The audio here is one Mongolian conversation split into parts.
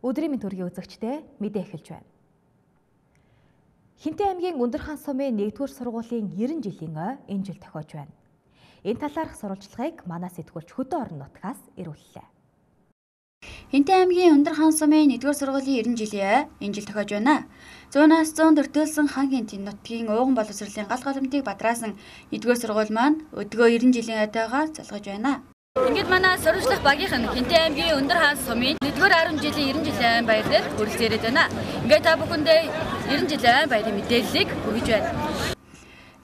Өдрийн мэнд төргийн үзэгчдээ мэдээ эхэлж байна. Хинтээ аймгийн Өндөр хаан сумын 1-р сургуулийн 90 жилийн ой энэ жил тохиож байна. Энэ талаарх сурвалжлагыг манай сэтгүүлч Хөдөө орон нутгаас ирүүллээ. Хинтээ аймгийн Өндөр хаан сумын 1-р сургуулийн 90 жилийн ой энэ жил тохиож байна. 100-аас 100 төртөөлсөн хан хинтийн нутгийн ууган боловсролын гал голомтыг бадраасан 1-р сургууль маань өдгөө 90 жилийн ойтойгоо залгаж байна. Ингээд манай сурвалжлах багийнх нь Хинтээ аймгийн Өндөр хаан сумын 1-р 10 жилийн 90 жилийн айн баяр дээр хүрэлцэн ирээд байна. Ингээд та бүхэндээ 90 жилийн айн баярын мэдээллийг хүргэж байна.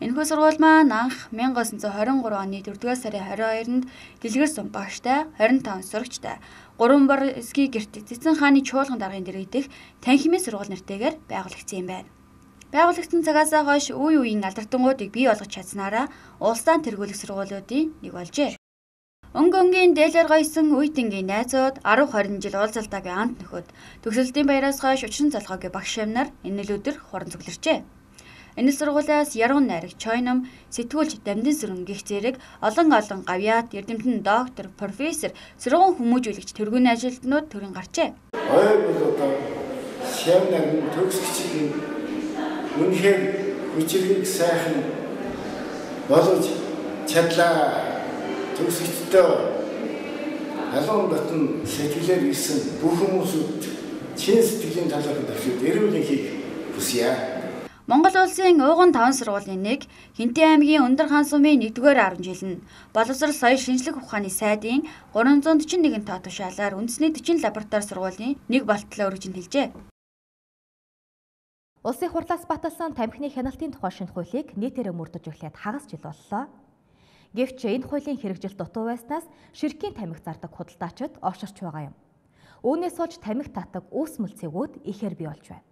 Энэхүү сургууль маань анх 1923 оны 4-р сарын 22-нд дэлгэр сум багштай 25 сурагчтай 3 бар эсгийн гэрт Цэцэн хааны чуулган даргын дэргэдэх танхимын сургууль нэртэйгээр байгуулагдсан юм байна. Байгуулагдсан цагаас хойш үе үеийн алдартангуудыг бий болгож чадсанаараа улсдаа тэргүүлэх сургуулиудын нэг болжээ. Өнгө-өнгийн дээлэр гоёсон үеийнгийн найзууд 10-20 жил уулзалтаагийн амт нөхөд төгсөлтийн баяраас хойш учран залгоогийн багш юмнаар энэ л өдөр хуран цугларчээ. Энэ сургуулиас Ярган найраг Чойном, сэтгүүлч Дамдын сүрэн гих зэрэг олон гавьяат, эрдэмтэн, доктор, профессор, сургууль хүмүүжүүлэгч тэргүүний ажилтнууд төрийн гарчээ. Ойр бол одоо шавнаг төгсгчийн үнэхээр хүчрийг сайхан болгож чадлаа. Төгсгчдөө алуун батн сэтгэлээр ирсэн бүх хүмүүсүүд чин сэтгэлийн талаарх давшид эрүүлэн хийх хүсье. Монгол улсын ууган 5 сургуулийн нэг Хинтээ аймгийн Өндөр хаан сумын 1-р 10 жил нь боловсрол соёл шинжлэх ухааны сайдын 341 тоо тушаалаар үндэсний 40 лаборатори сургуулийн нэг болтлоо өргөжин хэлжээ. Улсын хурлаас баталсан тамхины хяналтын тухай шинэ хуулийг нийтээрээ мөрдөж эхлээд хагас жил боллоо. Гэвч энэ хуулийн хэрэгжил дутуу байснаас ширхгийн тамхи зардаг худалдаачид овширч байгаа юм. Үүнээс болж тамхи татдаг үүс мөлцөөгүүд ихээр бий болж байна.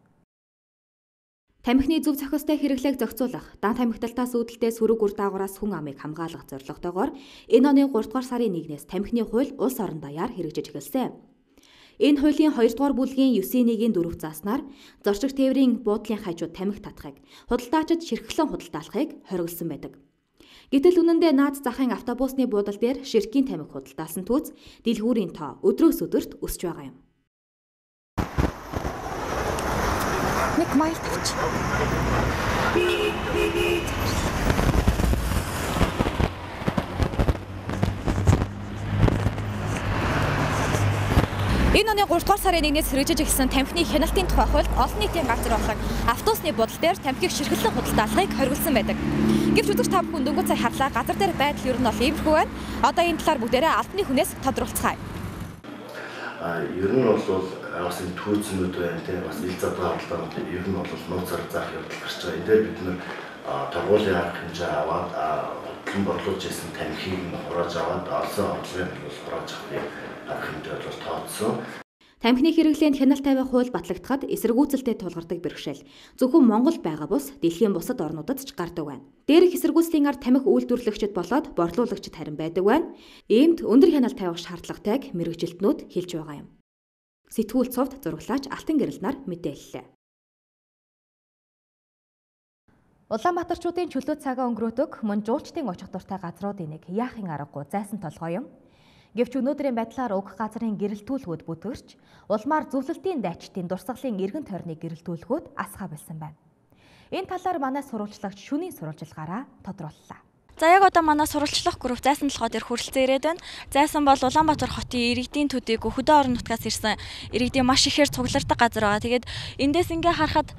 Тамхины зөв зохистой хэрэглээг зохицуулах, дан тамхиталтаас үүдэлтэй сөрөг үр дагавраас хүн амыг хамгаалах зорилготойгоор энэ оны 3-р сарын 1-ээс тамхины хууль улс орон даяар хэрэгжиж эхэлсэн. Энэ хуулийн 2-р бүлгийн 9-1-ийн 4 зааснаар зорчигч тээврийн буудлын хажууд тамхи татахыг, худалдаачид ширхлэн худалдаалахыг хориглосон байдаг. Гэтэл үнэндээ наад захын автобусны буудал дээр ширхгийн тамхи худалдаасан түүц дэлгүүрийн тоо өдрөөс өдөрт өсөж байгаа юм. Нэг майл тавьч. Энэ оны 3-р сарын 1-ээс хэрэгжиж эхэлсэн тамхины хяналтын тухай хуульд олон нийтийн газар болон автобусны буудал дээр тамхиг ширхлэн худалдаалахыг хориглосон байдаг. Гэвч үзэгч та бүхэн дөнгөж сая харлаа газар дээр байдал ер нь бол иймэрхүү байна. Одоо энэ талаар бүгдээрээ албаны хүнээс тодорхойлцгаая. Ер нь бол бас энэ түүцнүүд байна те бас ил задгаа худалдаанууд ер нь бол нууцаар заах явдал гарч байгаа. Энэ дээр бид нэр торгуулийн арга хэмжээ аваад хөтлөн борлуулж ирсэн тамхиг нь хурааж аваад олсон орлогыг бол хурааж авах арга хэмжээ бол тооцсон. Тамхины хэрэглээнд хяналт тавих хууль батлагдахад эсэргүүцэлтэй тулгардаг бэрхшээл зөвхөн Монголд байгаа бус дэлхийн бусад орнуудад ч гардаг байна. Дээрх эсэргүүцлийн ард тамхи үйлдвэрлэгчид болоод борлуулагчид харин байдаг байна. Иймд өндөр хяналт тавих шаардлагатайг мэргэжилтнүүд хэлж байгаа юм. Сэтгүүл цовд зураглаач Алтан гэрэлнаар мэдээллээ. Улаанбаатарчуудын чөлөө цагаа өнгөрөөдөг мөн жуулчдын очих дуртай газруудын нэг яахын аргагүй зайсан толгой юм. Гэвч өнөөдрийн байдлаар уг газрын гэрэлтүүлгүүд бүтгэрч, улмаар зөвлөлтийн дайчдын дурсгалын эргэн тойрны гэрэлтүүлгүүд асгаа болсон байна. Энэ талаар манай сурвалжлагч шөнийн сурвалжилгаараа тодрууллаа. За яг одоо манай сурвалжлах групп зайсан толгой дээр хүрэлцэн ирээд байна. Зайсан бол Улаанбаатар хотын иргэдийн төдийг Хөдөө орон нутгаас ирсэн иргэдийн маш ихээр цуглардаг газар байгаа. Тэгээд эндээс ингээ харахад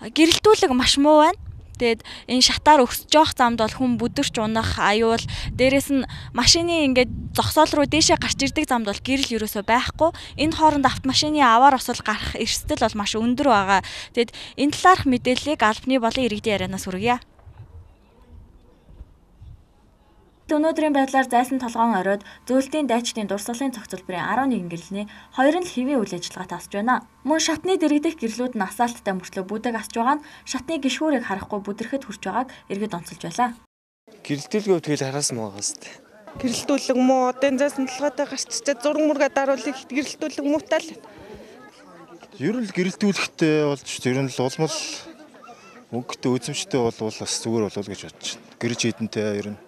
гэрэлтүүлэг маш муу байна. Тэгээд энэ шатаар өсөж явах замд бол хүн бүдэрч унах, аюул, дээрэс нь машины ингээд зогсоол руу дээшээ гарч ирдэг замд бол гэрэл ерөөсөө байхгүй. Энэ хооронд автомашины аваар осол гарах эрсдэл бол маш өндөр байгаа. Тэгэд энэ талаарх мэдээллийг албаны болон иргэдийн ярианаас хүргье. Өнөөдрийн байдлаар зайсан толгоон оройд зөвлөлтийн дайчдын дурсгалын зохицуулбарын 11 гэрэлний 2 нь л хэвийн үйл ажиллагаа тасж байна. Мөн шатны дэргэдэх гэрлүүд нь асаалттай мөртлөө бүдэг асж байгаа нь шатны гишүүрийг харахгүй бүдрэхэд хүрч байгааг иргэд онцолж байлаа. Гэрэлтүүлгээ тэгэл хараас муугаас тээ. Гэрэлтүүлэг муу одоо зайсан толгойтой гарччихэд зураг мурга даруулах гэрэлтүүлэг муутай л. Ер нь гэрэлтүүлэхтэй болж ер нь л улмал мөнгөтэй үзэмжтэй бол бас зүгээр болов гэж бодож байна. Гэрж хідэнтэй ер нь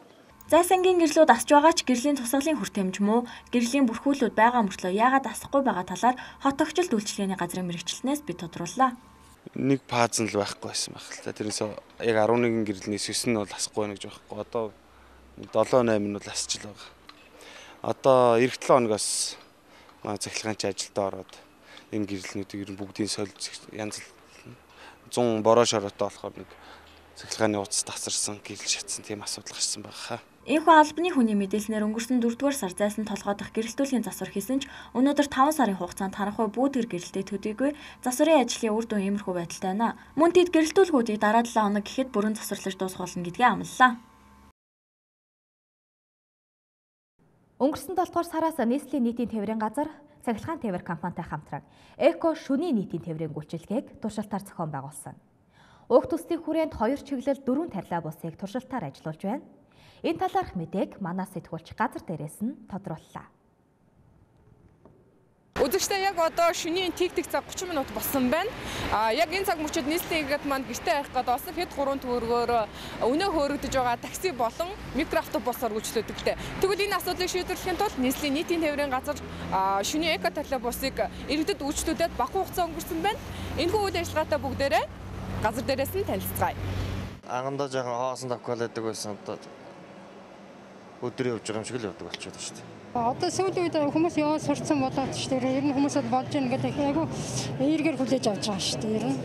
Зайсангийн гэрлүүд асч байгаа ч гэрлийн тусгалын хүртээмж муу гэрлийн бүрхүүлүүд байгаа мөртлөө яагаад асахгүй байгаа талаар хот тогтчлт үйлчилгээний газрын мэрэгчлэнээс бид тодрууллаа. Нэг паазн л байхгүй байсан байх л та. Тэрнээс яг 11 гэрлнээс 9 нь бол асахгүй байна гэж байхгүй. Одоо 7-8 нь бол асч л байгаа. Одоо эх 7 хоногоос манай цахилгаанч ажилдаа ороод энэ гэрлнүүдийг ер нь бүгдийг сольж янз 100 бороо шороотой болохоор нэг цахилгааны утас тасарсан, гэрэл шатсан тийм асуудал гарсан байгаа. Энэхүү албаны хүний мэдээлснээр өнгөрсөн 4-р сар зайсан толгой дахь гэрэлтүүлгийн засвар хийсэн ч өнөөдөр 5 сарын хугацаанд харанхуй бүүдгэр гэрэлтэд төдийгүй засварын ажлын үр дүн иймэрхүү байдалтай байна. Мөн тэд гэрэлтүүлгүүдийг дараа 7 хоног гэхэд бүрэн засварлаж дуусгах болно гэдгээ амлалаа. Өнгөрсөн 7-р сараас нийслэлийн нийтийн тээврийн газар цахилгаан тээвэр компанитай хамтран Эко шөнийн нийтийн тээврийн гүйцэтгэлгийг туршилтаар зохион байгуулсан. Уг төслийн хүрээнд 2 чиглэл 4 тарилаа бусыг туршилтаар ажиллуулж байна. Энэ талаарх мэдээг манай сэтгүүлч газар дээрээс нь тодрууллаа. Үзэгчдээ яг одоо шөнийн тэг цаг 30 минут болсон байна. Яг энэ цаг мөчид нийслэлийн иргэд манд гэртээ явах гээд олсон хэд 3 төгрөгөөр өнөө хөөрөгдөж байгаа такси болон микроавтобусаар үйлчлүүлдэгтэй. Тэгвэл энэ асуудлыг шийдвэрлэхийн тулд нийслэлийн нийтийн тээврийн газар шөнийн эко тарилаа бусыг иргэдэд үйлчлүүлээд бага хугацаа өнгөрсөн байна. Энэхүү үйл ажиллагаатай бүгдээрээ газар дээрээс нь танилцгаая. Ангандаа жоохон хоосон давхгаал байдаг байсан одоо өдөр явж байгаа юм шиг л явдаг болчиход байна шүү дээ. Одоо сүүлийн үед хүмүүс яваа сурцсан болоод шүү дээ. Ер нь хүмүүсд болж ийн гэдэг айгүй эргээр хүлээж авч байгаа шүү дээ. Ер нь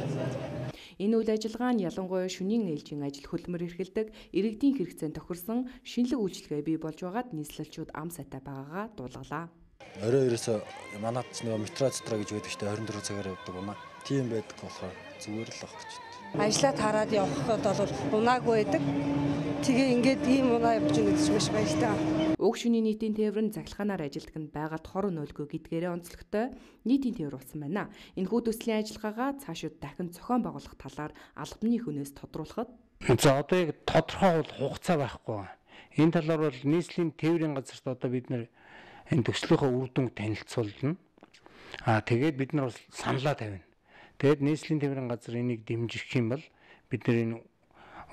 энэ үйл ажиллагаа нь ялангуяа шөнийн ээлжийн ажил хөдөлмөр эрхэлдэг иргэдийн хэрэгцээнд тохирсон шинэлэг үйлчилгээ бий болж байгаад нийслэлчүүд ам сайтай байгаагаа дуулгалаа. Орой ерөөсө манайд ч нэг метро цэтраа гэж байдаг шүү дээ. 24 цагаар явдаг унаа. Тийм байдаг болохоор зүгээр л ахч. Ажлаа тараад явхад бол унаагүй байдаг. Тэгээ ингээд ийм унаа явж байгаа гэж маш баяртай. Уг шөнийн нийтийн тээвэр нь цахилгаанаар ажилтдаг нь байгаад хор нөлгөө гэдгээрээ онцлогтой нийтийн тээвэр болсон байна. Энэхүү төслийн ажиллагаагаа цаашид дахин зохион байгуулах талаар албаны хүнээс тодруулахад за одоо яг тодорхой хугацаа байхгүй. Энэ талаар бол нийслэлийн тээврийн газарт одоо бид нэр энэ төслийнхөө үр дүнг танилцуулна. Тэгээд бид нар бас саналаа тавина. Тэгээд нийслэлийн тээврийн газар энийг дэмжих юм бол бид нар энэ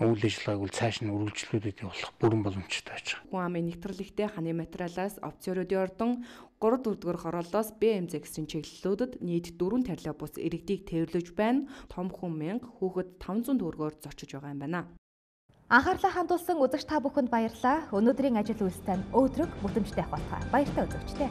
үйл ажиллагааг цааш нь үргэлжлүүлээд явуулах бүрэн боломжтой байж байгаа. Хүн амын нэвтрэлэгтэй ханы материалаас опциоруудын ордон 3/4 хорооллоос БМЗ гэсэн чиглэлүүдэд нийт 4 тарилаа бус иргэдийг тээвэрлэж байна. Том хүн 1000, хүүхэд 500 төгрөгөөр зорчиж байгаа юм байна. Анхаарлаа хандуулсан үзэгч та бүхэнд баярлалаа. Өнөөдрийн ажил үйлс тань өөдрөг бүтэмжтэй байх болтугай. Баяртай үзэгчтэй.